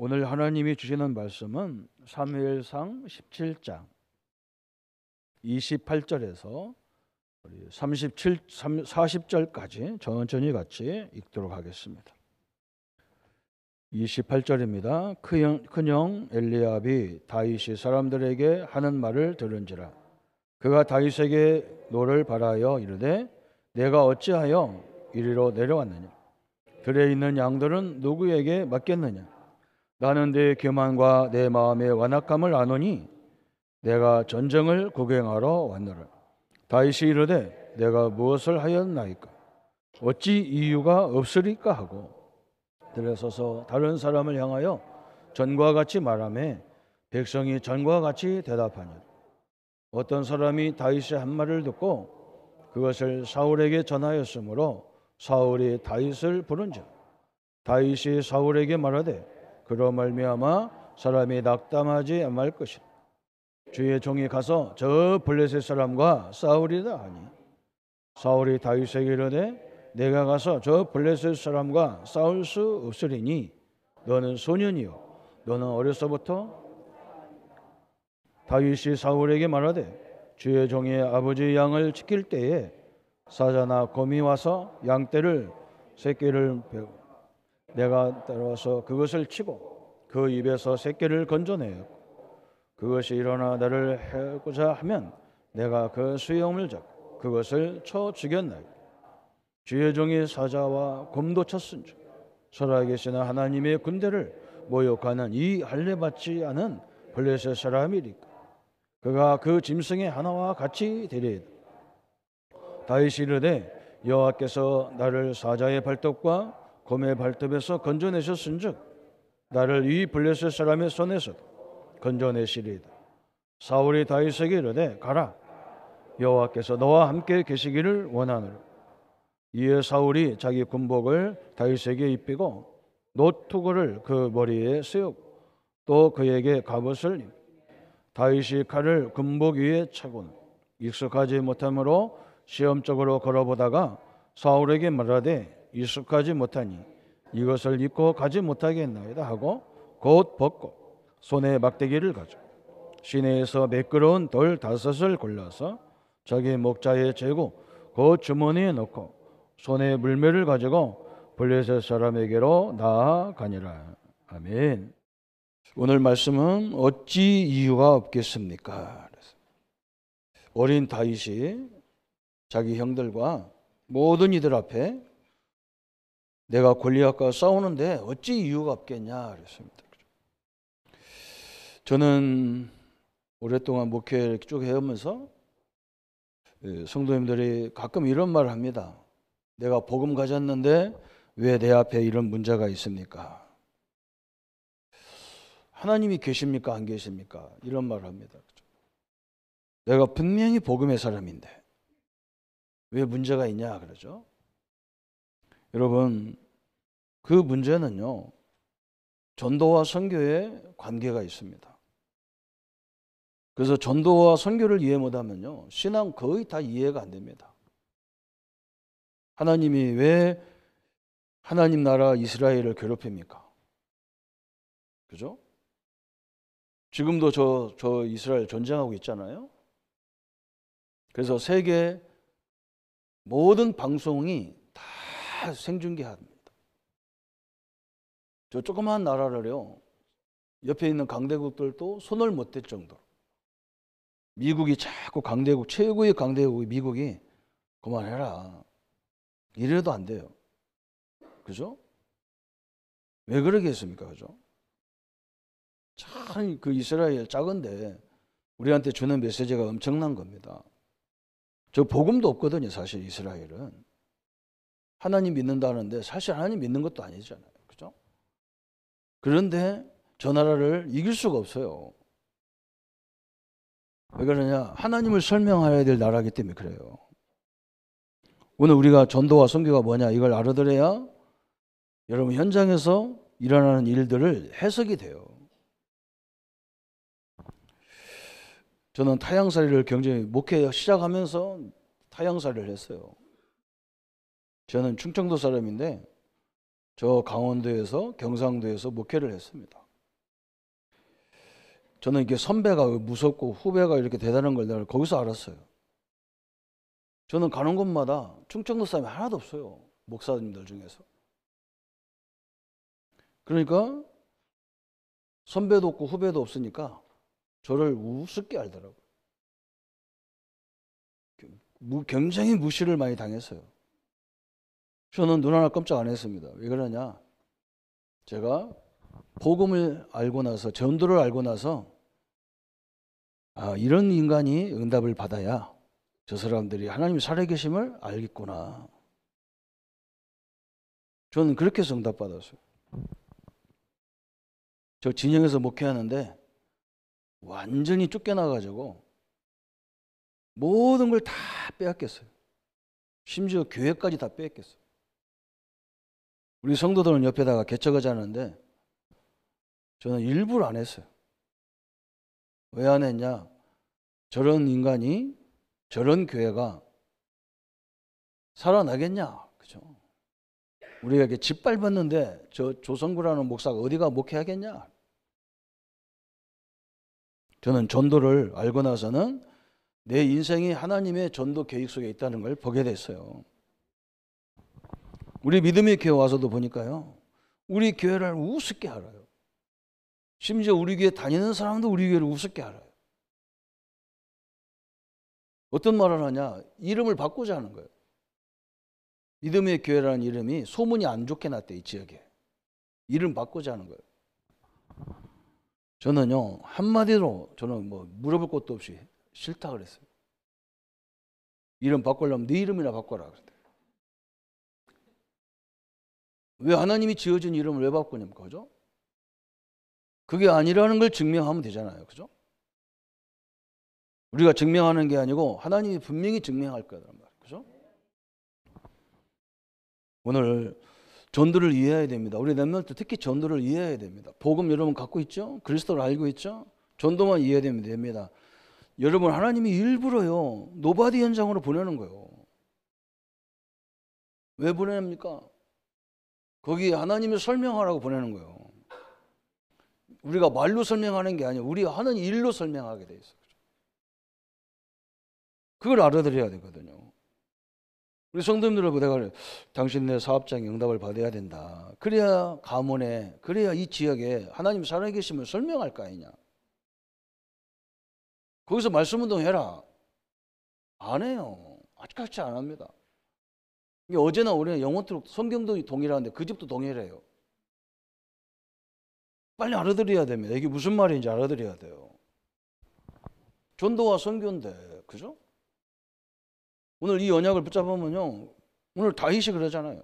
오늘 하나님이 주시는 말씀은 사무엘상 17장 28절에서 40절까지 천천히 같이 읽도록 하겠습니다. 28절입니다. 큰형 엘리압이 다윗이 사람들에게 하는 말을 들은지라. 그가 다윗에게 노를 바라여 이르되 내가 어찌하여 이리로 내려왔느냐? 들에 있는 양들은 누구에게 맡겼느냐? 나는 내 교만과 내 마음의 완악함을 아노니 내가 전쟁을 구경하러 왔노라. 다윗이 이르되 내가 무엇을 하였나이까? 어찌 이유가 없으리까 하고 들에 서서 다른 사람을 향하여 전과 같이 말하며 백성이 전과 같이 대답하니 어떤 사람이 다윗의 한 말을 듣고 그것을 사울에게 전하였으므로 사울이 다윗을 부른즉 다윗이 사울에게 말하되 그로 말미암아 사람이 낙담하지 말 것이라. 주의 종이 가서 저 블레셋 사람과 싸우리다 하니 사울이 다윗에게 이르되 내가 가서 저 블레셋 사람과 싸울 수 없으리니 너는 소년이요 너는 어려서부터. 다윗이 사울에게 말하되 주의 종이 아버지 양을 지킬 때에 사자나 곰이 와서 양떼를 새끼를 베고 내가 따라와서 그것을 치고 그 입에서 새끼를 건져내었고 그것이 일어나 나를 해고자 하면 내가 그 수염을 잡고 그것을 쳐 죽였나이다. 주의 종이 사자와 곰도 쳤은즉 살아계시는 하나님의 군대를 모욕하는 이 할례받지 않은 블레셋 사람이리까 그가 그 짐승의 하나와 같이 되리이다. 다윗이 이르되 여호와께서 나를 사자의 발톱과 곰의 발톱에서 건져내셨은즉 나를 이 블레셋 사람의 손에서도 건져내시리이다. 사울이 다윗에게 이르되 가라 여호와께서 너와 함께 계시기를 원하노라. 이에 사울이 자기 군복을 다윗에게 입히고 노투구를 그 머리에 세우고 또 그에게 갑옷을 입히고 다윗이 칼을 군복 위에 차고는 익숙하지 못하므로 시험적으로 걸어보다가 사울에게 말하되 익숙하지 못하니 이것을 입고 가지 못하겠나이다 하고 곧 벗고 손에 막대기를 가지고 시내에서 매끄러운 돌 5을 골라서 자기 목자에 재고 그 주머니에 넣고 손에 물매를 가지고 블레셋 사람에게로 나아가니라. 아멘. 오늘 말씀은 어찌 이유가 없겠습니까? 어린 다윗이 자기 형들과 모든 이들 앞에 내가 골리앗과 싸우는데 어찌 이유가 없겠냐 그랬습니다. 저는 오랫동안 목회를 쭉 해오면서 성도님들이 가끔 이런 말을 합니다. 내가 복음 가졌는데 왜 내 앞에 이런 문제가 있습니까? 하나님이 계십니까? 안 계십니까? 이런 말을 합니다. 내가 분명히 복음의 사람인데 왜 문제가 있냐 그러죠. 여러분 그 문제는요 전도와 선교에 관계가 있습니다. 그래서 전도와 선교를 이해 못하면요 신앙 거의 다 이해가 안 됩니다. 하나님이 왜 하나님 나라 이스라엘을 괴롭힙니까? 그죠? 지금도 저 이스라엘 전쟁하고 있잖아요. 그래서 세계 모든 방송이 다 생중계합니다. 저 조그마한 나라를요 옆에 있는 강대국들도 손을 못 댈 정도로 미국이 자꾸 강대국 최고의 강대국이 미국이 그만해라 이래도 안 돼요. 그죠? 왜 그러겠습니까? 그죠? 참 그 이스라엘 작은데 우리한테 주는 메시지가 엄청난 겁니다. 저 복음도 없거든요. 사실 이스라엘은 하나님 믿는다는데 사실 하나님 믿는 것도 아니잖아요. 그죠? 그런데 저 나라를 이길 수가 없어요. 왜 그러냐? 하나님을 설명해야 될 나라이기 때문에 그래요. 오늘 우리가 전도와 선교가 뭐냐 이걸 알아들어야 여러분 현장에서 일어나는 일들을 해석이 돼요. 저는 타향살이를 굉장히 목회 시작하면서 타향살이를 했어요. 저는 충청도 사람인데 저 강원도에서 경상도에서 목회를 했습니다. 저는 이게 선배가 무섭고 후배가 이렇게 대단한 걸 내가 거기서 알았어요. 저는 가는 곳마다 충청도 사람이 하나도 없어요. 목사님들 중에서. 그러니까 선배도 없고 후배도 없으니까 저를 우습게 알더라고요. 굉장히 무시를 많이 당했어요. 저는 눈 하나 깜짝 안 했습니다. 왜 그러냐? 제가 복음을 알고 나서, 전도를 알고 나서, 이런 인간이 응답을 받아야 저 사람들이 하나님 살아계심을 알겠구나. 저는 그렇게 해서 응답받았어요. 저 진영에서 목회하는데 완전히 쫓겨나가지고 모든 걸 다 빼앗겼어요. 심지어 교회까지 다 빼앗겼어요. 우리 성도들은 옆에다가 개척하지 않는데 저는 일부러 안 했어요. 왜 안 했냐? 저런 인간이, 저런 교회가 살아나겠냐? 그죠? 우리가 이렇게 짓밟았는데 저 조성구라는 목사가 어디가 목회하겠냐? 저는 전도를 알고 나서는 내 인생이 하나님의 전도 계획 속에 있다는 걸 보게 됐어요. 우리 믿음의 교회 와서도 보니까요, 우리 교회를 우습게 알아요. 심지어 우리 교회 다니는 사람도 우리 교회를 우습게 알아요. 어떤 말을 하냐? 이름을 바꾸자 하는 거예요. 믿음의 교회라는 이름이 소문이 안 좋게 났대, 이 지역에. 이름 바꾸자 하는 거예요. 저는요, 한마디로 저는 뭐 물어볼 것도 없이 싫다 그랬어요. 이름 바꾸려면 네 이름이나 바꿔라 그랬대. 왜 하나님이 지어준 이름을 왜 바꾸냐면, 그죠? 그게 아니라는 걸 증명하면 되잖아요. 그죠? 우리가 증명하는 게 아니고 하나님이 분명히 증명할 거란 말이에요. 그죠? 오늘 전도를 이해해야 됩니다. 우리 렘넌트 특히 전도를 이해해야 됩니다. 복음 여러분 갖고 있죠? 그리스도를 알고 있죠? 전도만 이해되면 됩니다. 여러분, 하나님이 일부러요, 노바디 현장으로 보내는 거예요. 왜 보냅니까? 거기 하나님을 설명하라고 보내는 거예요. 우리가 말로 설명하는 게 아니에요. 우리가 하는 일로 설명하게 돼 있어요. 그걸 알아들어야 되거든요. 우리 성도님들하고 내가 그래, 당신네 사업장에 응답을 받아야 된다. 그래야 가문에, 그래야 이 지역에 하나님 살아계심을 설명할 거 아니냐. 거기서 말씀운동 해라. 안 해요. 아직까지 안 합니다. 어제나 오늘 영어트로 성경도 동일한데 그 집도 동일해요. 빨리 알아들어야 됩니다. 이게 무슨 말인지 알아들어야 돼요. 전도와 선교인데, 그죠? 오늘 이 언약을 붙잡으면요, 오늘 다윗이 그러잖아요.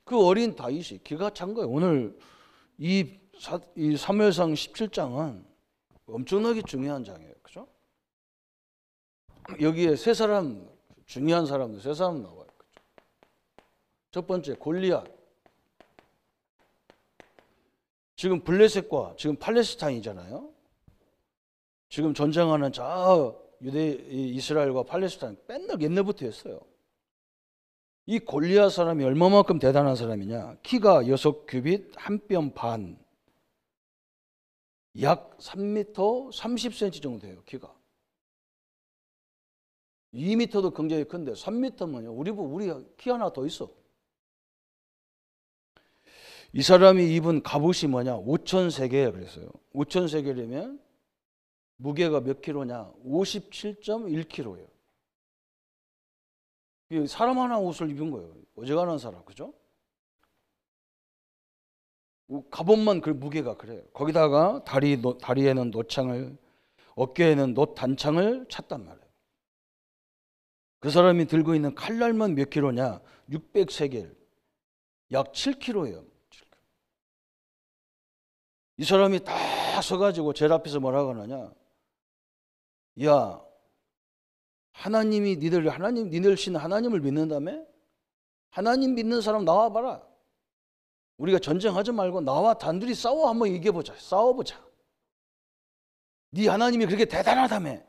그 어린 다윗이 기가 찬 거예요. 오늘 이 사무엘상 17장은 엄청나게 중요한 장이에요. 그죠? 여기에 세 사람, 중요한 사람들 세 사람 나와요. 그죠? 첫 번째 골리앗. 지금 블레셋과 지금 팔레스타인이잖아요. 지금 전쟁하는 저 이스라엘과 팔레스타인 맨날 옛날부터 했어요. 이 골리앗 사람이 얼마만큼 대단한 사람이냐? 키가 6규빗, 한 뼘 반, 약 3m 30cm 정도 돼요. 키가 2m도 굉장히 큰데 3m면요 우리 키 하나 더 있어. 이 사람이 입은 갑옷이 뭐냐? 5,000세겔 그랬어요. 5,000세겔이면 무게가 몇 킬로냐? 57.1kg예요. 사람 하나 옷을 입은 거예요. 어지간한 사람, 그죠? 갑옷만 그 무게가 그래요. 거기다가 다리에는 노창을, 어깨에는 노 단창을 찼단 말이에요. 그 사람이 들고 있는 칼날만 몇 킬로냐? 600세겔, 약 7kg예요. 이 사람이 딱 서가지고 제일 앞에서 뭐라고 하느냐? 야, 하나님이 니들 신 하나님을 믿는다며? 하나님 믿는 사람 나와봐라. 우리가 전쟁하지 말고 나와 단둘이 싸워 한번 이겨보자. 싸워보자. 네 하나님이 그렇게 대단하다며?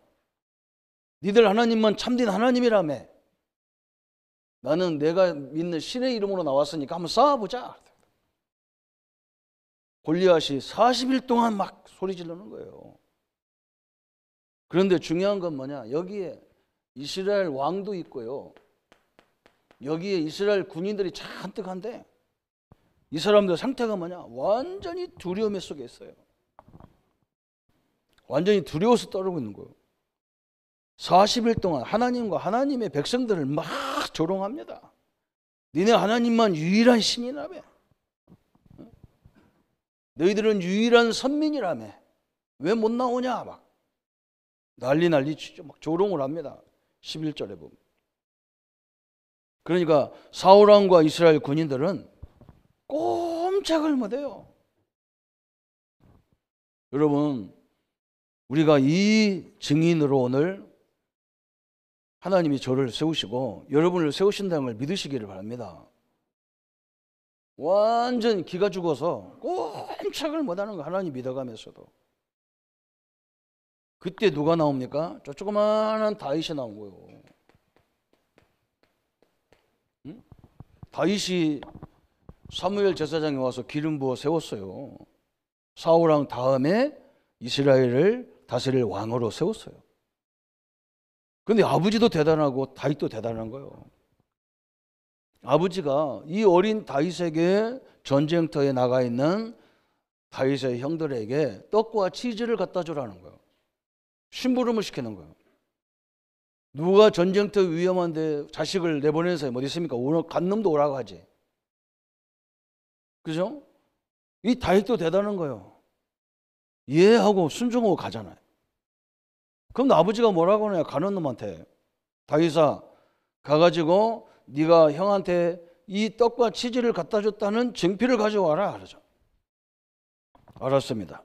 니들 하나님만 참된 하나님이라며? 나는 내가 믿는 신의 이름으로 나왔으니까 한번 싸워보자. 골리앗이 40일 동안 막 소리 지르는 거예요. 그런데 중요한 건 뭐냐? 여기에 이스라엘 왕도 있고요. 여기에 이스라엘 군인들이 잔뜩 한데 이 사람들 상태가 뭐냐? 완전히 두려움 속에 있어요. 완전히 두려워서 떨고 있는 거예요. 40일 동안 하나님과 하나님의 백성들을 막 조롱합니다. 니네 하나님만 유일한 신이라며. 너희들은 유일한 선민이라며. 왜 못 나오냐? 막 난리 치죠. 막 조롱을 합니다. 11절에 보면. 그러니까 사울왕과 이스라엘 군인들은 꼼짝을 못해요. 여러분, 우리가 이 증인으로 오늘 하나님이 저를 세우시고 여러분을 세우신다는 걸 믿으시기를 바랍니다. 완전 기가 죽어서 꼼짝을 못하는 거 하나님 믿어가면서도. 그때 누가 나옵니까? 저 조그마한 다윗이 나온 거예요. 응? 다윗이 사무엘 제사장에 와서 기름 부어 세웠어요. 사울왕 다음에 이스라엘을 다스릴 왕으로 세웠어요. 그런데 아버지도 대단하고 다윗도 대단한 거예요. 아버지가 이 어린 다윗에게 전쟁터에 나가 있는 다윗의 형들에게 떡과 치즈를 갖다 주라는 거예요. 심부름을 시키는 거예요. 누가 전쟁터 위험한데 자식을 내보내는 사람이 어디 있습니까? 오늘 간 놈도 오라고 하지. 그죠? 이 다윗도 대단한 거예요. 이해하고 순종하고 가잖아요. 그럼 아버지가 뭐라고 하냐? 가는 놈한테 다윗아 가가지고 네가 형한테 이 떡과 치즈를 갖다 줬다는 증표를 가져와라 그러죠. 알았습니다.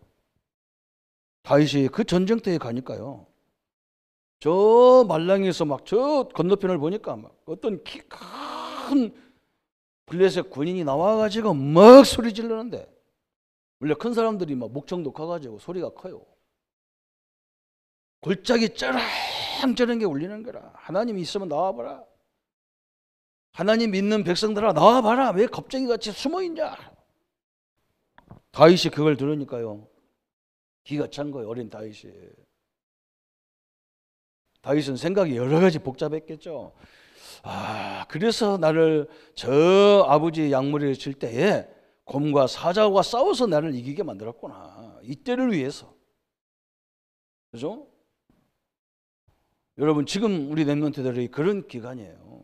다윗이 그 전쟁터에 가니까요. 저 말랑에서 막 저 건너편을 보니까 막 어떤 키 큰 블레셋 군인이 나와가지고 막 소리 지르는데 원래 큰 사람들이 막 목청도 커가지고 소리가 커요. 골짜기 쩌렁쩌렁 게 울리는 거라. 하나님이 있으면 나와봐라. 하나님 믿는 백성들아 나와봐라. 왜 겁쟁이같이 숨어있냐. 다윗이 그걸 들으니까요. 기가 찬 거예요. 어린 다윗이. 다윗은 생각이 여러 가지 복잡했겠죠. 그래서 나를 저 아버지의 양무리를 칠 때에 곰과 사자와 싸워서 나를 이기게 만들었구나. 이때를 위해서. 그죠? 여러분 지금 우리 렘넌트들이 그런 기간이에요.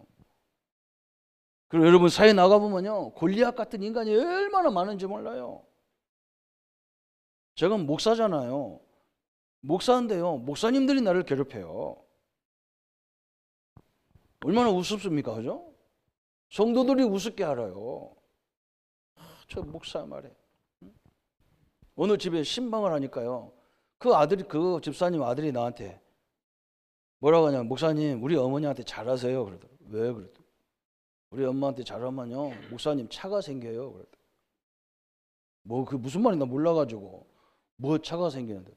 그리고 여러분 사회 나가보면요. 골리앗 같은 인간이 얼마나 많은지 몰라요. 제가 목사잖아요. 목사인데요. 목사님들이 나를 괴롭혀요. 얼마나 우습습니까? 그죠? 성도들이 우습게 알아요. 저 목사 말에. 어느 집에 신방을 하니까요. 그 집사님 아들이 나한테 뭐라고 하냐면 목사님 우리 어머니한테 잘하세요. 그러더라고요. 왜 그러더라고요. 우리 엄마한테 잘하면요. 목사님 차가 생겨요. 그러더라고요. 뭐 그 무슨 말인지 몰라가지고 뭐 차가 생기는데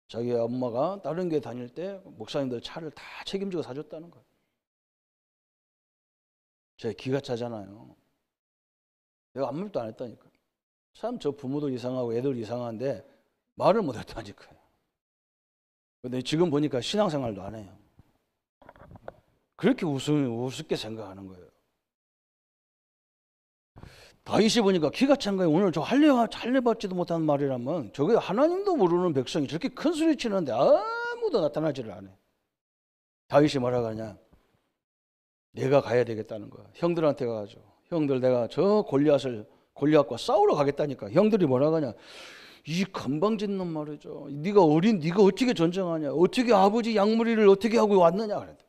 자기 엄마가 다른 교회 다닐 때 목사님들 차를 다 책임지고 사줬다는 거예요. 제가 기가 차잖아요. 내가 아무 말도 안 했다니까요. 참 저 부모도 이상하고 애들 이상한데 말을 못 했다니까요. 근데 지금 보니까 신앙생활도 안 해요. 그렇게 우습게 생각하는 거예요. 다윗이 보니까 기가 찬 거예요. 오늘 저 할례받지도 못한 말이라면 저게 하나님도 모르는 백성이 저렇게 큰 소리 치는데 아무도 나타나지를 않아요. 다윗이 뭐라고 하냐? 내가 가야 되겠다는 거야. 형들한테 가가지고 형들 내가 저 골리앗과 싸우러 가겠다니까. 형들이 뭐라고 하냐? 이 건방진 놈 말이죠. 네가 어떻게 전쟁하냐? 어떻게 아버지 양무리를 어떻게 하고 왔느냐? 그랬대.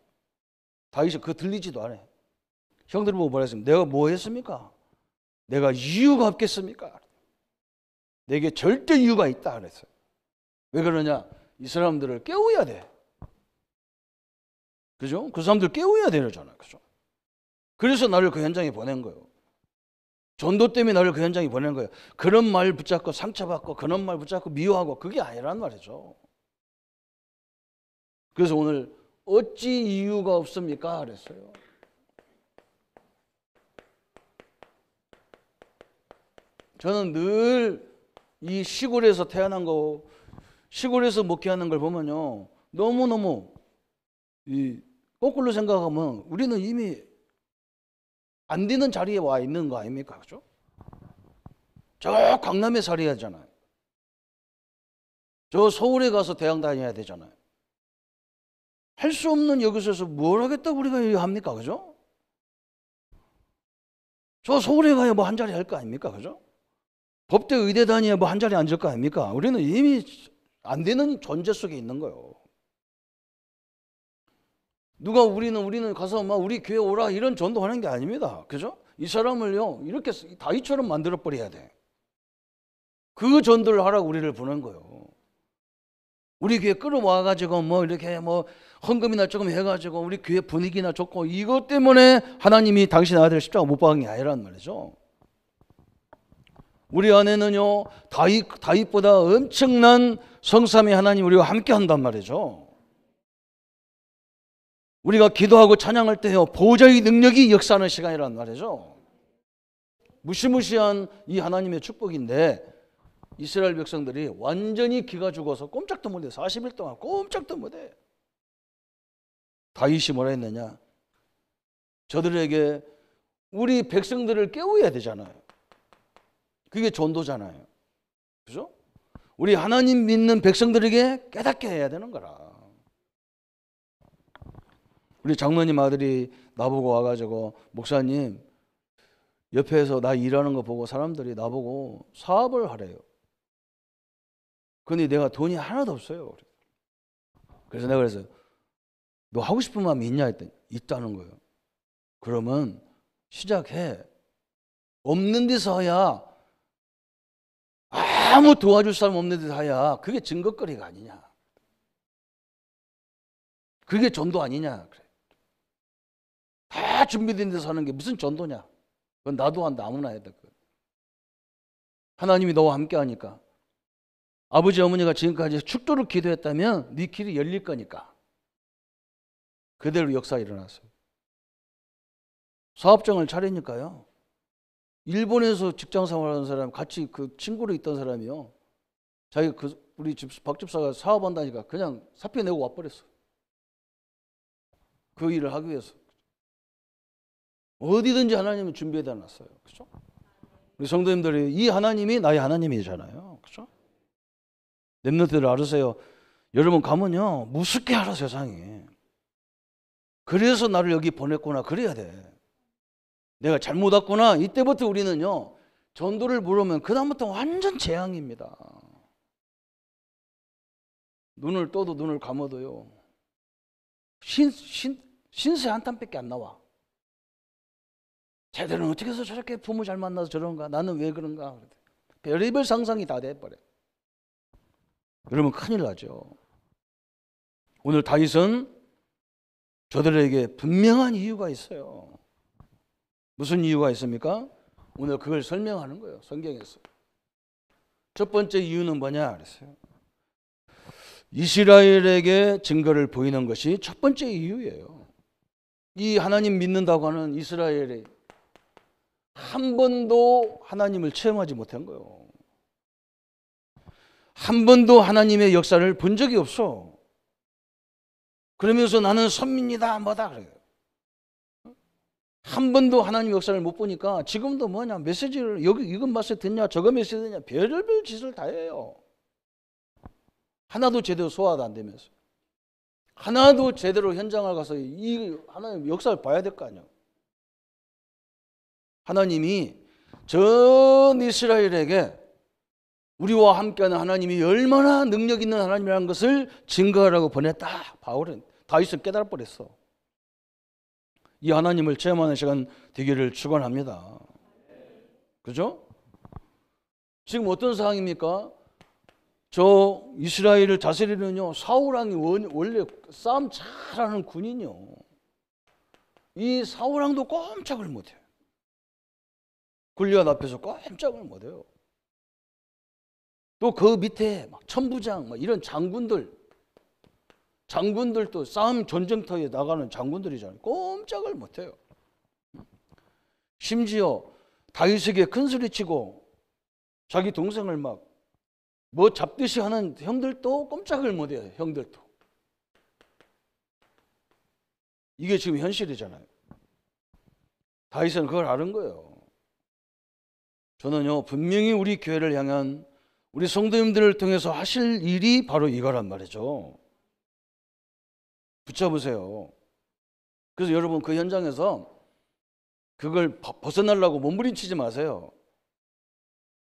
다윗이 그거 들리지도 않아. 형들이 보고 뭐라 했습니까? 내가 뭐 했습니까? 내가 이유가 없겠습니까? 내게 절대 이유가 있다 그랬어요. 왜 그러냐? 이 사람들을 깨워야 돼. 그죠? 그 사람들 깨워야 되잖아요. 그죠? 그래서 나를 그 현장에 보낸 거예요. 전도 때문에 나를 그 현장에 보낸 거예요. 그런 말 붙잡고 상처받고 그런 말 붙잡고 미워하고 그게 아니란 말이죠. 그래서 오늘 어찌 이유가 없습니까? 그랬어요. 저는 늘 이 시골에서 태어난 거, 시골에서 목회하는 걸 보면요, 너무너무 이 거꾸로 생각하면 우리는 이미 안 되는 자리에 와 있는 거 아닙니까? 그죠? 저 강남에 살아야 하잖아요. 저 서울에 가서 대학 다녀야 되잖아요. 할 수 없는 여기서 뭘 하겠다고 우리가 합니까? 그죠? 저 서울에 가야 뭐 한 자리 할 거 아닙니까? 그죠? 법대 의대 다녀야 뭐 한 자리 앉을 거 아닙니까? 우리는 이미 안 되는 존재 속에 있는 거예요. 누가 우리는 가서 막 우리 교회 오라 이런 전도하는 게 아닙니다. 그죠? 이 사람을요, 이렇게 다윗처럼 만들어 버려야 돼. 그 전도를 하라고 우리를 부르는 거예요. 우리 교회 끌어와가지고 뭐 이렇게 뭐 헌금이나 조금 해가지고 우리 교회 분위기나 좋고 이것 때문에 하나님이 당신 아들 십자가 못 박은 게 아니란 말이죠. 우리 안에는요, 다윗보다 엄청난 성삼위 하나님 우리와 함께 한단 말이죠. 우리가 기도하고 찬양할 때요, 보좌의 능력이 역사하는 시간이란 말이죠. 무시무시한 이 하나님의 축복인데 이스라엘 백성들이 완전히 기가 죽어서 꼼짝도 못해. 40일 동안 꼼짝도 못해. 다윗이 뭐라 했느냐? 저들에게 우리 백성들을 깨워야 되잖아요. 그게 전도잖아요. 그죠? 우리 하나님 믿는 백성들에게 깨닫게 해야 되는 거라. 우리 장로님 아들이 나보고 와가지고, 목사님, 옆에서 나 일하는 거 보고 사람들이 나보고 사업을 하래요. 근데 내가 돈이 하나도 없어요. 그래서 내가 그래서 너 하고 싶은 마음이 있냐 했더니 있다는 거예요. 그러면 시작해. 없는 데서 해야, 아무 도와줄 사람 없는 데서 해야 그게 증거거리가 아니냐. 그게 전도 아니냐. 그래. 다 준비된 데서 하는 게 무슨 전도냐. 그건 나도 한다. 아무나 해야 돼. 하나님이 너와 함께 하니까. 아버지 어머니가 지금까지 축도를 기도했다면 네 길이 열릴 거니까. 그대로 역사가 일어났어요. 사업장을 차리니까요, 일본에서 직장 생활하는 사람, 같이 그 친구로 있던 사람이요, 자기 우리 집 박 집사가 사업한다니까 그냥 사표 내고 와버렸어. 그 일을 하기 위해서. 어디든지 하나님은 준비해다 놨어요. 그죠? 우리 성도님들이 이 하나님이 나의 하나님이잖아요. 그죠? 렘넌트들 알으세요. 여러분 가면요, 무섭게 알아, 세상이. 그래서 나를 여기 보냈구나. 그래야 돼. 내가 잘못 왔구나. 이때부터 우리는요, 전도를 부르면 그다음부터 완전 재앙입니다. 눈을 떠도 눈을 감아도요, 신세 한탄밖에 안 나와. 쟤들은 어떻게 해서 저렇게 부모 잘 만나서 저런가? 나는 왜 그런가? 별의별 상상이 다 돼버려. 그러면 큰일 나죠. 오늘 다윗은 저들에게 분명한 이유가 있어요. 무슨 이유가 있습니까? 오늘 그걸 설명하는 거예요. 성경에서. 첫 번째 이유는 뭐냐 그랬어요. 이스라엘에게 증거를 보이는 것이 첫 번째 이유예요. 이 하나님 믿는다고 하는 이스라엘이 한 번도 하나님을 체험하지 못한 거예요. 한 번도 하나님의 역사를 본 적이 없어. 그러면서 나는 선민이다 뭐다 그래요. 한 번도 하나님 역사를 못 보니까 지금도 뭐냐, 메시지를 여기 이건 맛에 듣냐 저거 메시지 듣냐 별별 짓을 다 해요. 하나도 제대로 소화도 안 되면서, 하나도 제대로 현장을 가서 이 하나님 역사를 봐야 될 거 아니에요. 하나님이 전 이스라엘에게 우리와 함께하는 하나님이 얼마나 능력 있는 하나님이라는 것을 증거하라고 보냈다. 다윗은 깨달아 버렸어. 이 하나님을 체험하는 시간 되기를 축원합니다. 그죠? 지금 어떤 상황입니까? 저 이스라엘을 다스리는요, 사울왕이 원래 싸움 잘하는 군인이요. 이 사울왕도 꼼짝을 못해요. 골리앗 앞에서 꼼짝을 못해요. 또 그 밑에 막 천부장, 막 이런 장군들도 싸움 전쟁터에 나가는 장군들이잖아요. 꼼짝을 못해요. 심지어 다윗에게 큰 소리치고 자기 동생을 막 뭐 잡듯이 하는 형들도 꼼짝을 못해요. 형들도. 이게 지금 현실이잖아요. 다윗은 그걸 아는 거예요. 저는요, 분명히 우리 교회를 향한 우리 성도님들을 통해서 하실 일이 바로 이거란 말이죠. 붙여보세요. 그래서 여러분 그 현장에서 그걸 벗어나려고 몸부림치지 마세요.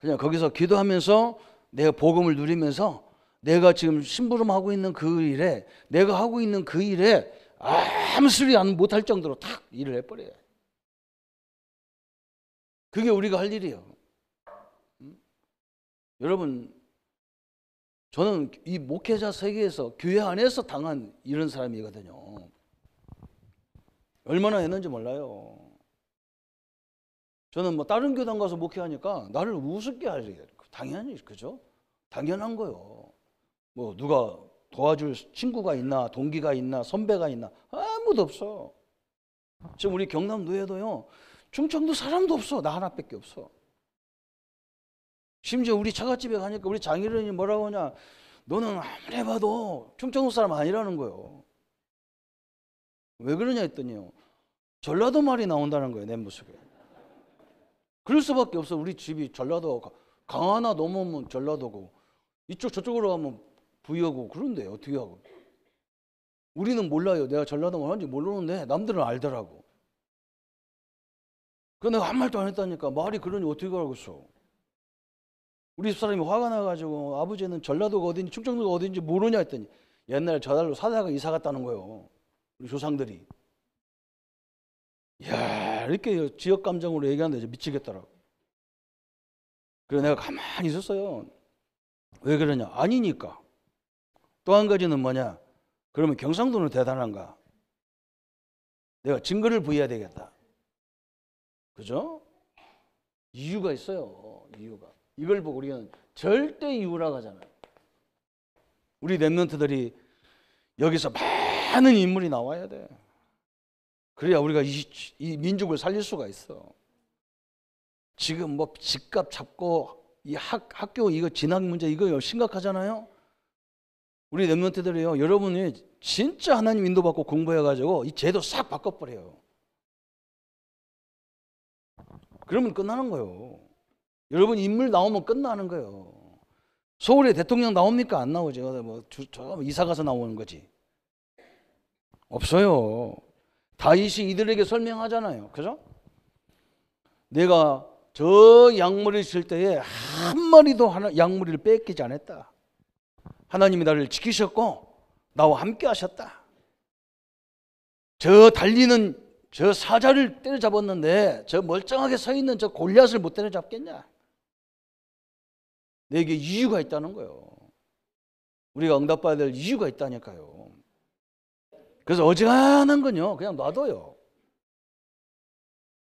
그냥 거기서 기도하면서 내가 복음을 누리면서 내가 지금 심부름하고 있는 그 일에, 내가 하고 있는 그 일에 아무 소리 못할 정도로 탁 일을 해버려요. 그게 우리가 할 일이에요. 여러분, 저는 이 목회자 세계에서 교회 안에서 당한 이런 사람이거든요. 얼마나 했는지 몰라요. 저는 뭐 다른 교단 가서 목회하니까 나를 우습게 하려고. 당연히 그죠? 당연한 거요. 뭐 누가 도와줄 친구가 있나, 동기가 있나, 선배가 있나, 아무도 없어. 지금 우리 경남노예도요, 충청도 사람도 없어. 나 하나밖에 없어. 심지어 우리 처갓집에 가니까 우리 장인어른이 뭐라고 하냐, 너는 아무리 봐도 충청도 사람 아니라는 거예요. 왜 그러냐 했더니요, 전라도 말이 나온다는 거예요, 내 모습에. 그럴 수밖에 없어. 우리 집이 전라도, 강 하나 넘으면 전라도고 이쪽 저쪽으로 가면 부여고. 그런데 어떻게 하고. 우리는 몰라요. 내가 전라도 말 하는지 모르는데 남들은 알더라고. 그래서 내가 한 말도 안 했다니까. 말이 그러니 어떻게 알겠어. 우리 집사람이 화가 나가지고 아버지는 전라도가 어딘지 충청도가 어딘지 모르냐 했더니 옛날에 저달로 사다가 이사 갔다는 거예요. 우리 조상들이. 이야, 이렇게 지역 감정으로 얘기하는데 미치겠더라고. 그래서 내가 가만히 있었어요. 왜 그러냐? 아니니까. 또 한 가지는 뭐냐? 그러면 경상도는 대단한가? 내가 증거를 보여야 되겠다. 그죠? 이유가 있어요. 이유가. 이걸 보고 우리는 절대 이유라고 하잖아요. 우리 랩런트들이 여기서 많은 인물이 나와야 돼. 그래야 우리가 이 민족을 살릴 수가 있어. 지금 뭐 집값 잡고 이 학교 이거 진학 문제 이거 심각하잖아요. 우리 랩런트들이요, 여러분이 진짜 하나님 인도받고 공부해가지고 이 제도 싹 바꿔버려요. 그러면 끝나는 거예요. 여러분 인물 나오면 끝나는 거예요. 서울에 대통령 나옵니까? 안 나오죠. 뭐 이사 가서 나오는 거지. 없어요. 다윗이 이들에게 설명하잖아요. 그죠? 내가 저 양머리를 칠 때에 한 마리도 양머리를 뺏기지 않았다. 하나님이 나를 지키셨고 나와 함께 하셨다. 저 달리는 저 사자를 때려잡았는데 저 멀쩡하게 서 있는 저 골리앗을 못 때려잡겠냐? 내게 이유가 있다는 거예요. 우리가 응답받아야 될 이유가 있다니까요. 그래서 어지간한 건요, 그냥 놔둬요.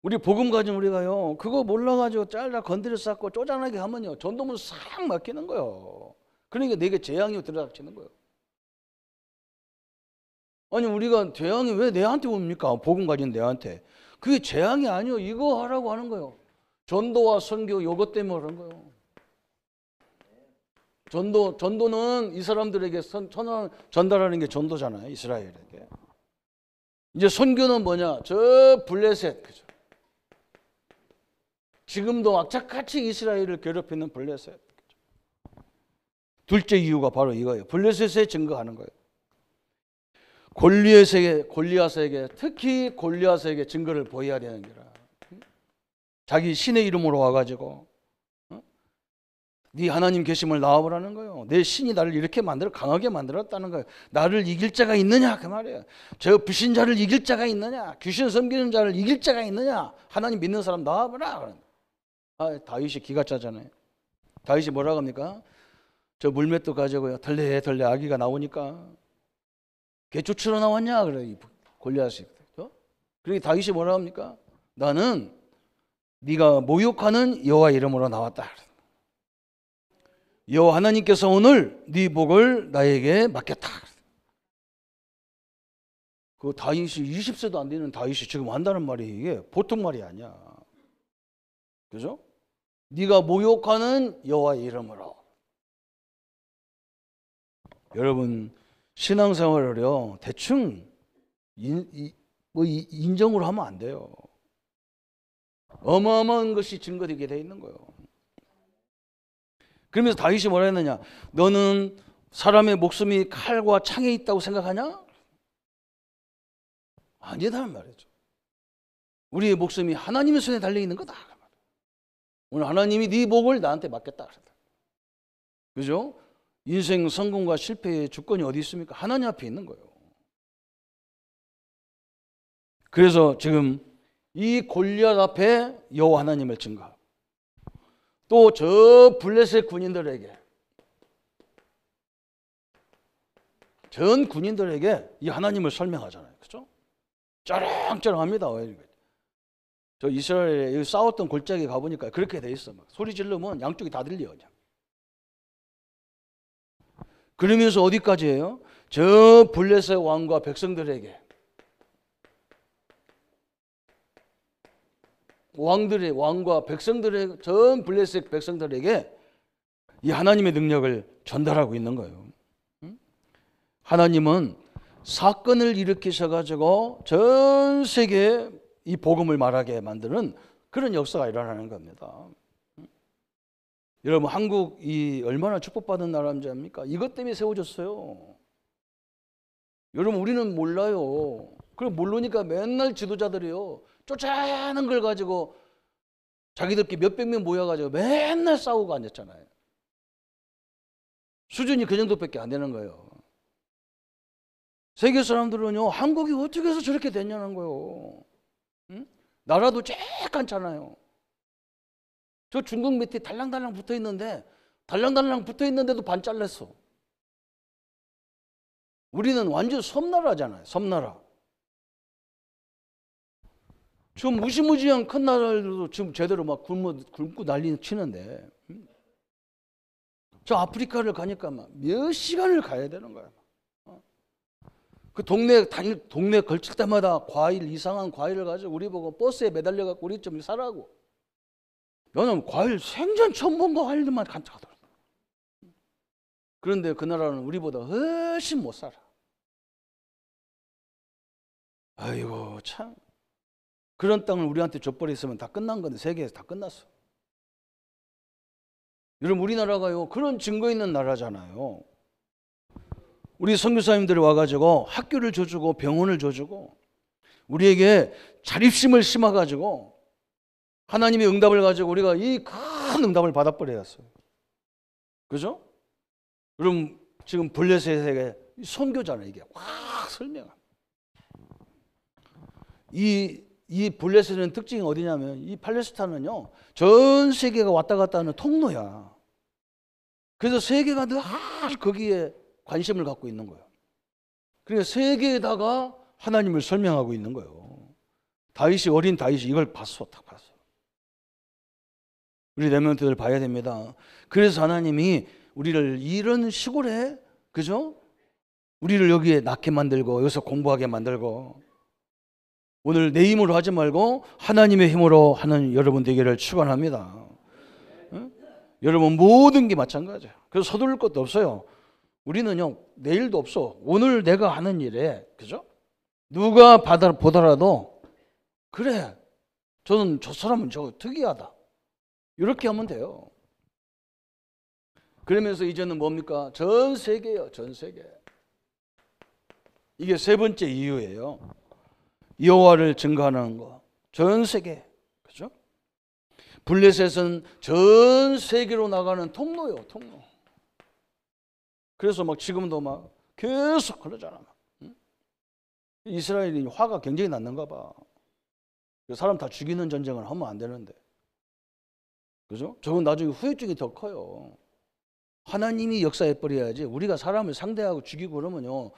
우리 복음 가진 우리가요, 그거 몰라가지고 잘라 건드려 쌓고 쪼잔하게 하면요, 전도문 싹 막히는 거예요. 그러니까 내게 재앙이 들어닥치는 거예요. 아니 우리가 재앙이 왜 내한테 옵니까? 복음 가진 내한테. 그게 재앙이 아니요, 이거 하라고 하는 거예요. 전도와 선교 요것 때문에 그런 거예요. 전도는 이 사람들에게 선언 전달하는 게 전도잖아요, 이스라엘에게. 이제 선교는 뭐냐? 저 블레셋, 그죠? 지금도 악착같이 이스라엘을 괴롭히는 블레셋. 그죠? 둘째 이유가 바로 이거예요. 블레셋에 증거하는 거예요. 골리앗에게 특히 골리앗에게 증거를 보여야 되는 거라. 자기 신의 이름으로 와가지고 네 하나님 계심을 나와보라는 거예요. 내 신이 나를 이렇게 강하게 만들었다는 거예요. 나를 이길 자가 있느냐 그 말이에요. 저 불신자를 이길 자가 있느냐, 귀신 섬기는 자를 이길 자가 있느냐, 하나님 믿는 사람 나와보라. 다윗이 기가 차잖아요. 다윗이 뭐라고 합니까? 저 물맷도 가지고요, 덜레 아기가 나오니까 걔 쫓으러 나왔냐 그래, 골리앗이. 그러니까 다윗이 뭐라고 합니까? 나는 네가 모욕하는 여호와 이름으로 나왔다. 여호와 하나님께서 오늘 네 복을 나에게 맡겼다. 그 다윗이 20세도 안 되는 다윗이 지금 한다는 말이 이게 보통 말이 아니야. 그죠? 네가 모욕하는 여호와 이름으로. 여러분 신앙생활을요 대충 인정으로 하면 안 돼요. 어마어마한 것이 증거되게 돼 있는 거예요. 그러면서 다윗이 뭐라 했느냐? 너는 사람의 목숨이 칼과 창에 있다고 생각하냐? 아니다는 말이죠. 우리의 목숨이 하나님의 손에 달려 있는 거다. 오늘 하나님이 네 목을 나한테 맡겼다. 그죠? 인생 성공과 실패의 주권이 어디 있습니까? 하나님 앞에 있는 거예요. 그래서 지금 이 골리앗 앞에 여호와 하나님을 증거하고 또 저 블레셋 군인들에게 전 군인들에게 이 하나님을 설명하잖아요. 그죠? 쩌렁쩌렁합니다. 저 이스라엘에 싸웠던 골짜기 가보니까 그렇게 돼 있어. 막 소리 지르면 양쪽이 다 들려. 그냥. 그러면서 어디까지 해요? 저 블레셋 왕과 백성들에게 왕과 백성들의 전 블레셋 백성들에게 이 하나님의 능력을 전달하고 있는 거예요. 하나님은 사건을 일으키셔가지고 전 세계에 이 복음을 말하게 만드는 그런 역사가 일어나는 겁니다. 여러분 한국이 얼마나 축복받은 나라인지 압니까? 이것 때문에 세워졌어요. 여러분 우리는 몰라요. 그럼 모르니까 맨날 지도자들이요 쫓아가는 걸 가지고 자기들끼리 몇백 명 모여가지고 맨날 싸우고 앉았잖아요. 수준이 그 정도밖에 안 되는 거예요. 세계 사람들은요 한국이 어떻게 해서 저렇게 됐냐는 거예요. 응? 나라도 쬐깐잖아요. 저 중국 밑에 달랑달랑 붙어있는데도 반 잘랐어. 우리는 완전 섬나라잖아요. 섬나라. 저 무시무시한 큰 나라들도 지금 제대로 막 굶고 난리 치는데 저 아프리카를 가니까 막 몇 시간을 가야 되는 거야. 그 동네 걸칠 때마다 이상한 과일을 가지고 우리 보고 버스에 매달려 갖고 우리 좀 사라고. 너는 과일 생전 처음 본 과일들만 가더라고. 그런데 그 나라는 우리보다 훨씬 못 살아. 아이고 참. 그런 땅을 우리한테 줘버렸으면 다 끝난 건데 세계에서 다 끝났어. 여러분 우리나라가요 그런 증거 있는 나라잖아요. 우리 선교사님들이 와가지고 학교를 줘주고 병원을 줘주고 우리에게 자립심을 심어가지고 하나님의 응답을 가지고 우리가 이 큰 응답을 받아버렸어요. 그죠? 그럼 지금 블레셋에게 선교잖아요. 이게 확 설명합니다. 이 블레셋의 특징이 어디냐면 이 팔레스타인은요 전 세계가 왔다 갔다 하는 통로야. 그래서 세계가 늘 거기에 관심을 갖고 있는 거예요. 그러니까 세계에다가 하나님을 설명하고 있는 거예요. 어린 다윗이 이걸 봤어. 딱 봤어. 우리 렘넌트들 봐야 됩니다. 그래서 하나님이 우리를 이런 시골에 그죠? 우리를 여기에 낳게 만들고 여기서 공부하게 만들고 오늘 내 힘으로 하지 말고 하나님의 힘으로 하는 여러분 되기를 축원합니다. 응? 여러분 모든 게 마찬가지예요. 그래서 서두를 것도 없어요. 우리는요 내일도 없어. 오늘 내가 하는 일에 그죠? 누가 보더라도 그래 저는 저 사람은 저 특이하다 이렇게 하면 돼요. 그러면서 이제는 뭡니까? 전 세계예요. 전 세계. 이게 세 번째 이유예요. 여호와를 증거하는 거. 전 세계. 그죠? 블레셋은 전 세계로 나가는 통로요. 통로. 그래서 막 지금도 막 계속 그러잖아. 응? 이스라엘이 화가 굉장히 났는가 봐. 사람 다 죽이는 전쟁을 하면 안 되는데. 그죠? 저건 나중에 후유증이 더 커요. 하나님이 역사해버려야지 우리가 사람을 상대하고 죽이고 그러면요.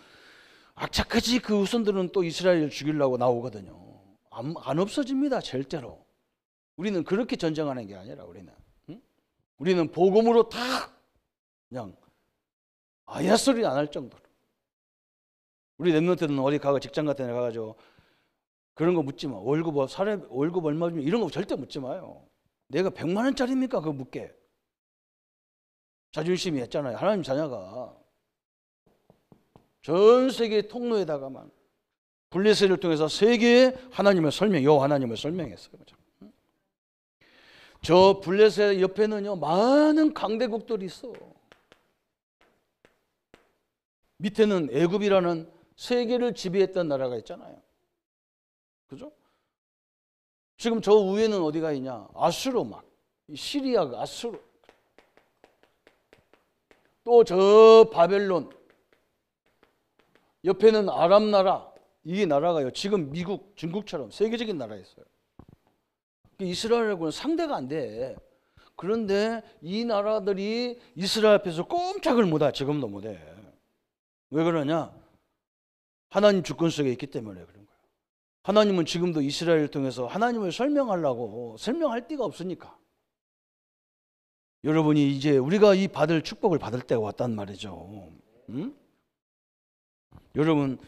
악착같이 그 후손들은 또 이스라엘을 죽이려고 나오거든요. 안 없어집니다. 절대로. 우리는 그렇게 전쟁하는 게 아니라 우리는. 응? 우리는 복음으로 다 그냥 아야 소리 안 할 정도로. 우리 렘넌트는 어디 가고 직장 같은 데 가가지고 그런 거 묻지 마. 월급 얼마 주면 이런 거 절대 묻지 마요. 내가 100만 원짜리입니까? 그거 묻게. 자존심이 했잖아요. 하나님 자녀가. 전 세계 통로에다가만 블레셋을 통해서 세계에 하나님을 여호와 하나님을 설명했어요. 저 블레셋 옆에는요 많은 강대국들이 있어. 밑에는 애굽이라는 세계를 지배했던 나라가 있잖아요. 그죠? 지금 저 위에는 어디가 있냐? 아수르 막 시리아가 아수르. 또 저 바벨론 옆에는 아랍 나라. 이 나라가요 지금 미국, 중국처럼 세계적인 나라였어요. 이스라엘하고는 상대가 안 돼. 그런데 이 나라들이 이스라엘 앞에서 꼼짝을 못해. 지금도 못해. 왜 그러냐? 하나님 주권 속에 있기 때문에 그런 거예요. 하나님은 지금도 이스라엘을 통해서 하나님을 설명하려고 설명할 데가 없으니까. 여러분이 이제 우리가 이 받을 축복을 받을 때가 왔단 말이죠. 응? 여러분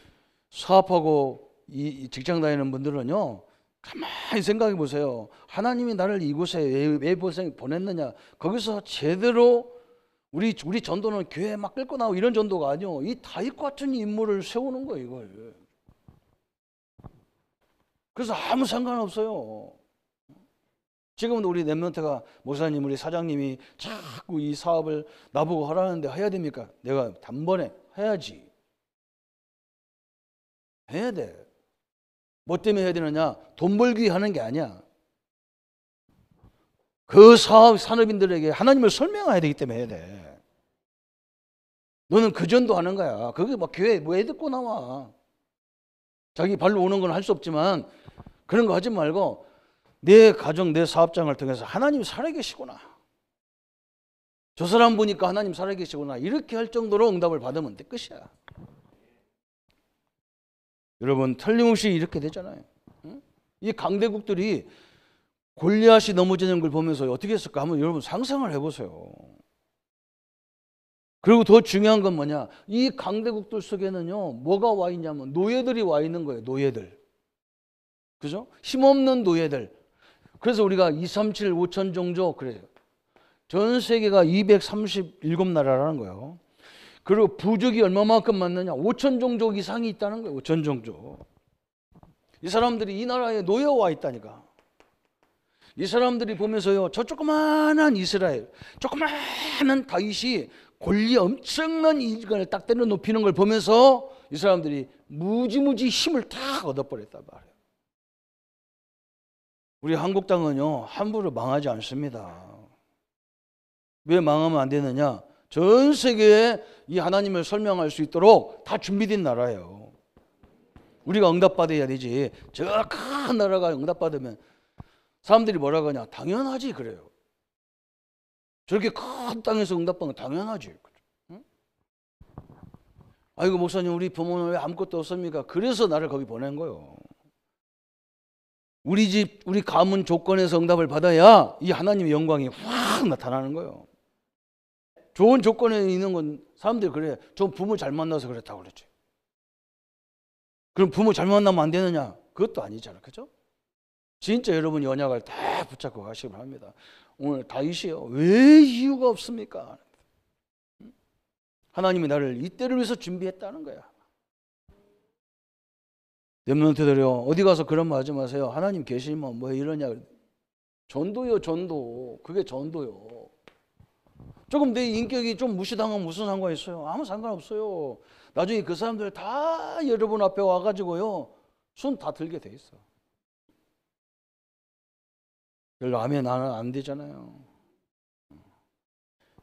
사업하고 이 직장 다니는 분들은요 가만히 생각해 보세요. 하나님이 나를 이곳에 왜 보냈느냐? 거기서 제대로 우리 전도는 교회 막 끌고 나오고 이런 전도가 아니요. 이 다윗 같은 인물을 세우는 거예요, 이걸. 그래서 아무 상관없어요. 지금은 우리 랩런트가 목사님, 우리 사장님이 자꾸 이 사업을 나보고 하라는데 해야 됩니까? 내가 단번에 해야지. 해야 돼. 뭐 때문에 해야 되느냐? 돈 벌기 하는 게 아니야. 그 산업인들에게 하나님을 설명해야 되기 때문에 해야 돼. 너는 그 전도하는 거야. 그게 막 교회 왜 듣고 나와? 자기 발로 오는 건 할 수 없지만 그런 거 하지 말고 내 가정, 내 사업장을 통해서 하나님이 살아계시구나. 저 사람 보니까 하나님 살아계시구나. 이렇게 할 정도로 응답을 받으면 돼. 끝이야. 여러분 틀림없이 이렇게 되잖아요. 응? 이 강대국들이 골리앗이 넘어지는 걸 보면서 어떻게 했을까 하면 여러분 상상을 해보세요. 그리고 더 중요한 건 뭐냐? 이 강대국들 속에는요 뭐가 와 있냐면 노예들이 와 있는 거예요. 노예들. 그죠? 힘없는 노예들. 그래서 우리가 237, 5천 종족 그래요. 전 세계가 237나라라는 거예요. 그리고 부족이 얼마만큼 많느냐? 5천 종족 이상이 있다는 거예요. 5천 종족. 이 사람들이 이 나라에 노예와 있다니까. 이 사람들이 보면서요. 저 조그마한 이스라엘, 조그마한 다윗이 권리 엄청난 이걸 딱 때려 높이는 걸 보면서 이 사람들이 무지무지 힘을 탁 얻어버렸단 말이에요. 우리 한국 땅은요. 함부로 망하지 않습니다. 왜 망하면 안 되느냐? 전 세계에 이 하나님을 설명할 수 있도록 다 준비된 나라예요. 우리가 응답받아야 되지. 저 큰 나라가 응답받으면 사람들이 뭐라고 하냐? 당연하지 그래요. 저렇게 큰 땅에서 응답받는 건 당연하지. 응? 아이고 목사님 우리 부모는 왜 아무것도 없습니까? 그래서 나를 거기 보낸 거예요. 우리 집, 우리 가문 조건에서 응답을 받아야 이 하나님의 영광이 확 나타나는 거예요. 좋은 조건에 있는 건 사람들이 그래. 저 부모 잘 만나서 그랬다고 그랬지. 그럼 부모 잘 만나면 안 되느냐? 그것도 아니잖아. 그죠? 진짜 여러분이 언약을 다 붙잡고 가시기 바랍니다. 오늘 다윗이요. 왜 이유가 없습니까? 하나님이 나를 이때를 위해서 준비했다는 거야. 렘넌트들이요. 어디 가서 그런 말 하지 마세요. 하나님 계시면 뭐 이러냐. 전도요, 전도. 그게 전도요. 조금 내 인격이 좀 무시당하면 무슨 상관이 있어요? 아무 상관없어요. 나중에 그 사람들 다 여러분 앞에 와가지고요. 손 다 들게 돼 있어. 별로 아멘 안 되잖아요.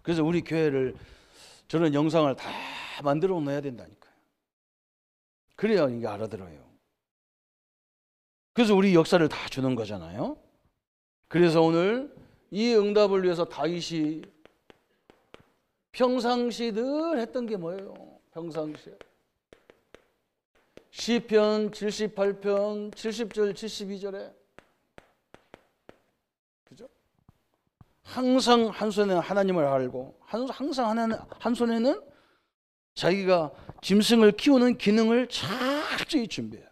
그래서 우리 교회를 저런 영상을 다 만들어 놓아야 된다니까요. 그래야 이게 알아들어요. 그래서 우리 역사를 다 주는 거잖아요. 그래서 오늘 이 응답을 위해서 다윗이 평상시 늘 했던 게 뭐예요? 평상시 시편 78편 70절 72절에 그죠? 항상 한 손에는 하나님을 알고 항상 한 손에는 자기가 짐승을 키우는 기능을 철저히 준비해요.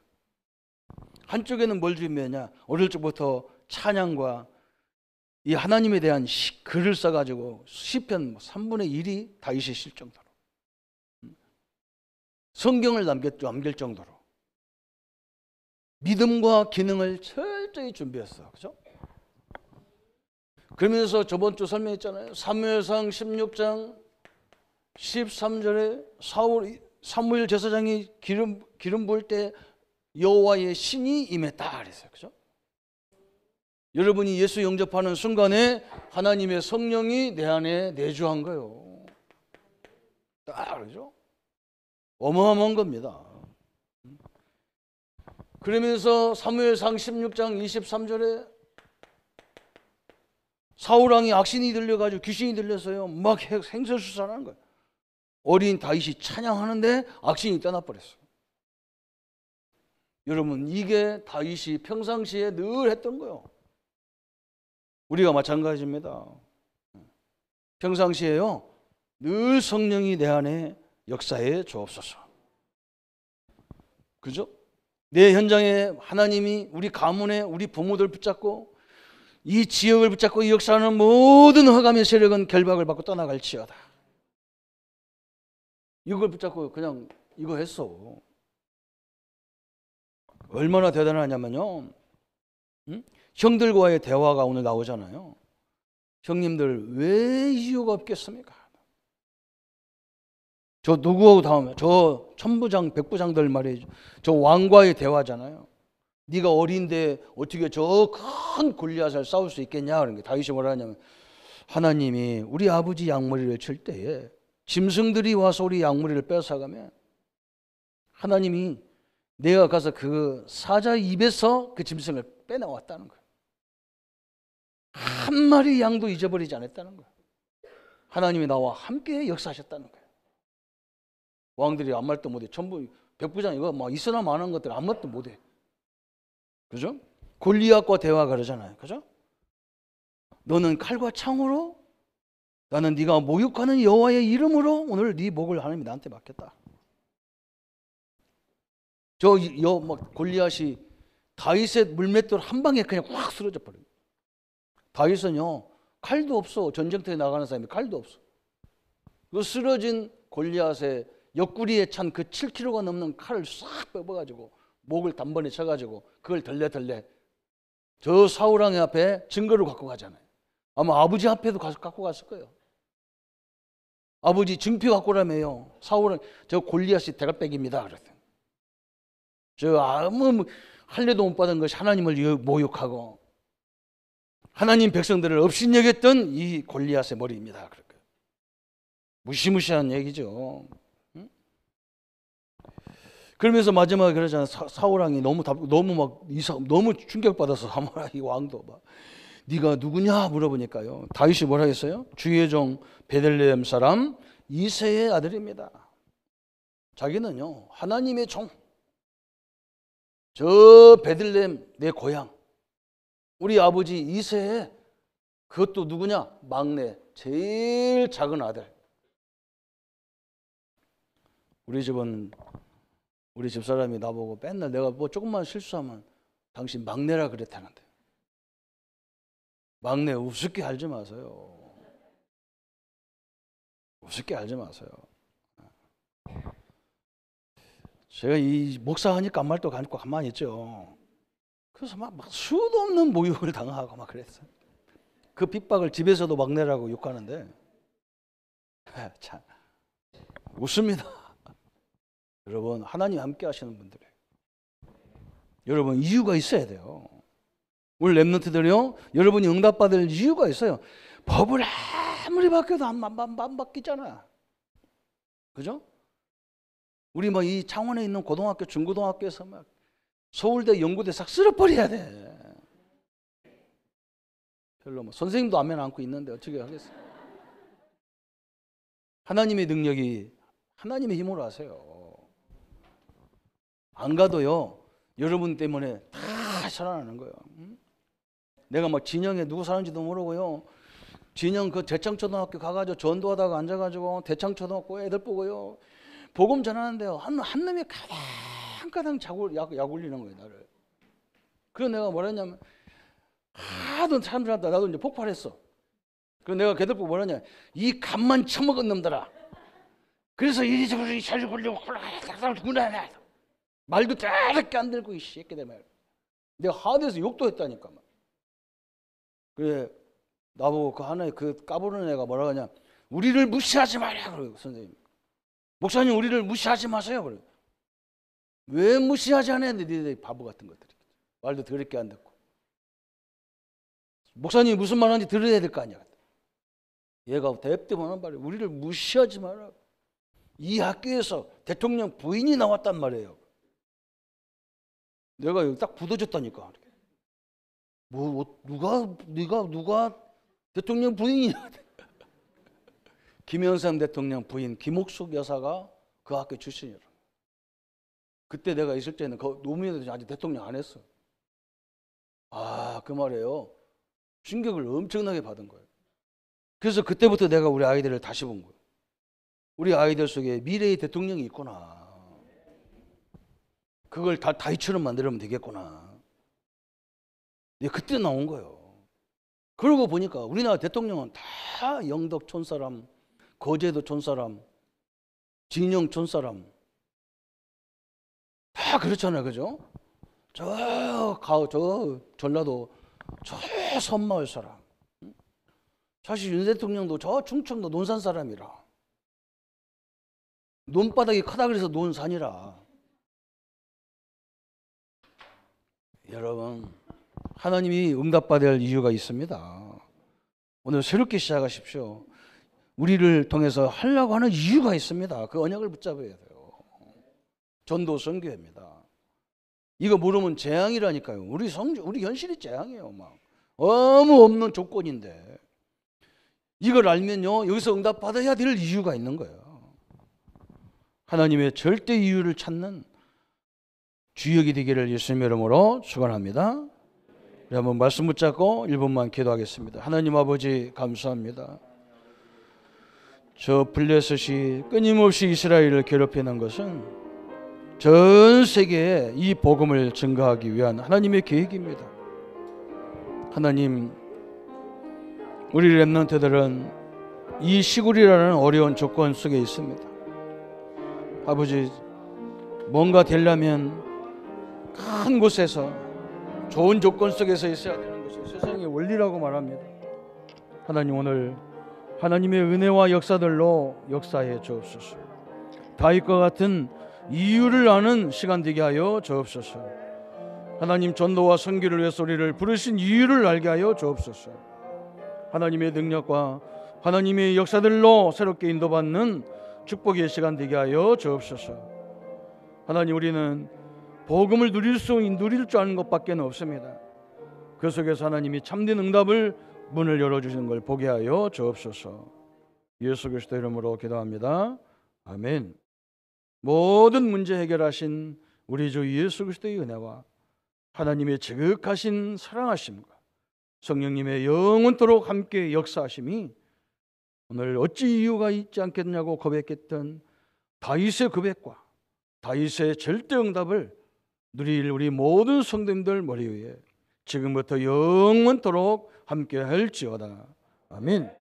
한쪽에는 뭘 준비했냐? 어릴 적부터 찬양과 이 하나님에 대한 글을 써가지고 시편 3분의 1이 다윗이 실 정도로 성경을 남길 정도로 믿음과 기능을 철저히 준비했어. 그죠? 그러면서 저번 주 설명했잖아요. 사무엘상 16장 13절에 사무엘 제사장이 기름 부을 때 여호와의 신이 임했다 그랬어요. 그죠? 여러분이 예수 영접하는 순간에 하나님의 성령이 내 안에 내주한 거예요. 딱 그러죠? 어마어마한 겁니다. 그러면서 사무엘상 16장 23절에 사울왕이 악신이 들려가지고 귀신이 들려서요 막 행설수설하는 거예요. 어린 다윗이 찬양하는데 악신이 떠나버렸어요. 여러분, 이게 다윗이 평상시에 늘 했던 거예요. 우리가 마찬가지입니다. 평상시에요 늘 성령이 내 안에 역사해 주옵소서. 그죠? 내 현장에 하나님이 우리 가문에 우리 부모들 붙잡고 이 지역을 붙잡고 이 역사하는 모든 허감의 세력은 결박을 받고 떠나갈지어다. 이걸 붙잡고 그냥 이거 했어. 얼마나 대단하냐면요. 형들과의 대화가 오늘 나오잖아요. 형님들 왜 이유가 없겠습니까? 저 누구하고 다음에 저 천부장 백부장들 말이죠. 저 왕과의 대화잖아요. 네가 어린데 어떻게 저 큰 골리앗을 싸울 수 있겠냐 그런 게 다윗이 뭐라 하냐면 하나님이 우리 아버지 양머리를 칠 때에 짐승들이 와서 우리 양머리를 뺏어가면 하나님이 내가 가서 그 사자 입에서 그 짐승을 빼내왔다는 거예요. 한 마리 양도 잊어버리지 않았다는 거예요. 하나님이 나와 함께 역사하셨다는 거예요. 왕들이 아무 말도 못해. 전부 백부장 이거 막 있으나 마는 것들 아무 말도 못해. 그죠? 골리앗과 대화가 그러잖아요. 그죠? 너는 칼과 창으로, 나는 네가 모욕하는 여호와의 이름으로 오늘 네 목을 하나님이 나한테 맡겼다. 막 골리앗이 다윗의 물맷돌 한 방에 그냥 확 쓰러져 버려요. 다윗은요 칼도 없어. 전쟁터에 나가는 사람이 칼도 없어. 그 쓰러진 골리앗의 옆구리에 찬 그 7kg가 넘는 칼을 싹 뽑아가지고 목을 단번에 쳐가지고 그걸 덜레 저 사울왕의 앞에 증거를 갖고 가잖아요. 아마 아버지 앞에도 가서 갖고 갔을 거예요. 아버지 증표 갖고 오라며요. 사울은 저 골리앗이 대갈백입니다. 그랬더니 저 아무 할례도 못 받은 것이 하나님을 모욕하고 하나님 백성들을 업신여겼던 이 골리앗의 머리입니다. 그럴까요? 무시무시한 얘기죠. 그러면서 마지막에 그러잖아요. 사울왕이 너무 충격받아서 사무라이 왕도 막 네가 누구냐 물어보니까요. 다윗이 뭐라 했어요? 주의 종 베들레헴 사람 이새의 아들입니다. 자기는요 하나님의 종, 저 베들레헴 내 고향, 우리 아버지 이새의 그것도 누구냐? 막내, 제일 작은 아들. 우리 집사람이 나보고 맨날 내가 뭐 조금만 실수하면 당신 막내라 그랬다는데. 막내 우습게 알지 마세요. 우습게 알지 마세요. 제가 이 목사하니까 아무 말도 안 했고 가만히 있죠. 그래서 막 수도 없는 모욕을 당하고 막 그랬어요. 그 핍박을 집에서도 막내라고 욕하는데 참 웃습니다. 여러분 하나님 함께 하시는 분들이에요. 여러분 이유가 있어야 돼요. 우리 랩런트들이요 여러분이 응답받을 이유가 있어요. 법을 아무리 바뀌어도 안 바뀌잖아. 그죠? 우리 뭐 이 창원에 있는 고등학교 중고등학교에서 막 서울대 연구대 싹 쓸어버려야 돼. 별로 뭐 선생님도 안면 안고 있는데 어떻게 하겠어요? 하나님의 능력이 하나님의 힘으로 하세요. 안 가도요 여러분 때문에 다 살아나는 거예요. 내가 막 진영에 누구 사는지도 모르고요. 진영 그 대창초등학교 가가지고 전도하다가 앉아가지고 대창초등학교 애들 보고요 복음 전하는데요 한 놈이 가당가당 약 올리는 거예요 나를. 그래서 내가 뭐라 했냐면 하도 사람들한테 나도 이제 폭발했어. 그래서 내가 걔들 보고 뭐라 했냐, 이 간만 처먹은 놈들아, 그래서 이리저리 잘 걸리고 말도 더럽게 안 들고 이 새끼들 말. 내가 하드에서 욕도 했다니까. 그래 나보고 그 하나의 그 까부는 애가 뭐라 하냐, 우리를 무시하지 마라 그래요. 선생님, 목사님 우리를 무시하지 마세요 그래. 왜 무시하지 않았는데 니들 바보 같은 것들이 말도 더럽게 안 듣고. 목사님이 무슨 말 하는지 들어야 될 거 아니야. 얘가 대뜸하는 말이에요. 우리를 무시하지 마라. 이 학교에서 대통령 부인이 나왔단 말이에요. 내가 여기 딱 굳어졌다니까. 뭐 누가 대통령 부인이냐. 김영삼 대통령 부인 김옥숙 여사가 그 학교 출신이라. 그때 내가 있을 때는 그 노무현도 아직 대통령 안 했어. 그 말이에요. 충격을 엄청나게 받은 거예요. 그래서 그때부터 내가 우리 아이들을 다시 본 거예요. 우리 아이들 속에 미래의 대통령이 있구나. 그걸 다 다이처럼 만들면 되겠구나. 그때 나온 거예요. 그러고 보니까 우리나라 대통령은 다 영덕 촌사람, 거제도 촌사람, 진영 촌사람 다 그렇잖아요. 그죠? 저 전라도 저 섬마을 사람. 사실 윤 대통령도 저 충청도 논산 사람이라. 논바닥이 크다 그래서 논산이라. 여러분, 하나님이 응답받을 이유가 있습니다. 오늘 새롭게 시작하십시오. 우리를 통해서 하려고 하는 이유가 있습니다. 그 언약을 붙잡아야 돼요. 전도 선교입니다. 이거 모르면 재앙이라니까요. 우리 현실이 재앙이에요. 막 아무 없는 조건인데 이걸 알면요, 여기서 응답받아야 될 이유가 있는 거예요. 하나님의 절대 이유를 찾는 주역이 되기를 예수님의 이름으로 축원합니다. 한번 말씀 붙잡고 1분만 기도하겠습니다. 하나님 아버지 감사합니다. 저 블레셋이 끊임없이 이스라엘을 괴롭히는 것은 전 세계에 이 복음을 증거하기 위한 하나님의 계획입니다. 하나님, 우리 렘넌트들은 이 시골이라는 어려운 조건 속에 있습니다. 아버지, 뭔가 되려면 큰 곳에서 좋은 조건 속에서 있어야 되는 것이 세상의 원리라고 말합니다. 하나님, 오늘 하나님의 은혜와 역사들로 역사해 주옵소서. 다윗과 같은 이유를 아는 시간 되게 하여 주옵소서. 하나님, 전도와 선교를 위해서 우리를 부르신 이유를 알게 하여 주옵소서. 하나님의 능력과 하나님의 역사들로 새롭게 인도받는 축복의 시간 되게 하여 주옵소서. 하나님, 우리는 복음을 누릴 줄 아는 것밖에 없습니다. 그 속에서 하나님이 참된 응답을 문을 열어주시는 걸 보게 하여 주옵소서. 예수 그리스도 이름으로 기도합니다. 아멘. 모든 문제 해결하신 우리 주 예수 그리스도의 은혜와 하나님의 지극하신 사랑하심과 성령님의 영원토록 함께 역사하심이 오늘 어찌 이유가 있지 않겠냐고 고백했던 다윗의 고백과 다윗의 절대 응답을 누릴 우리 모든 성도님들 머리 위에 지금부터 영원토록 함께 할지어다. 아멘.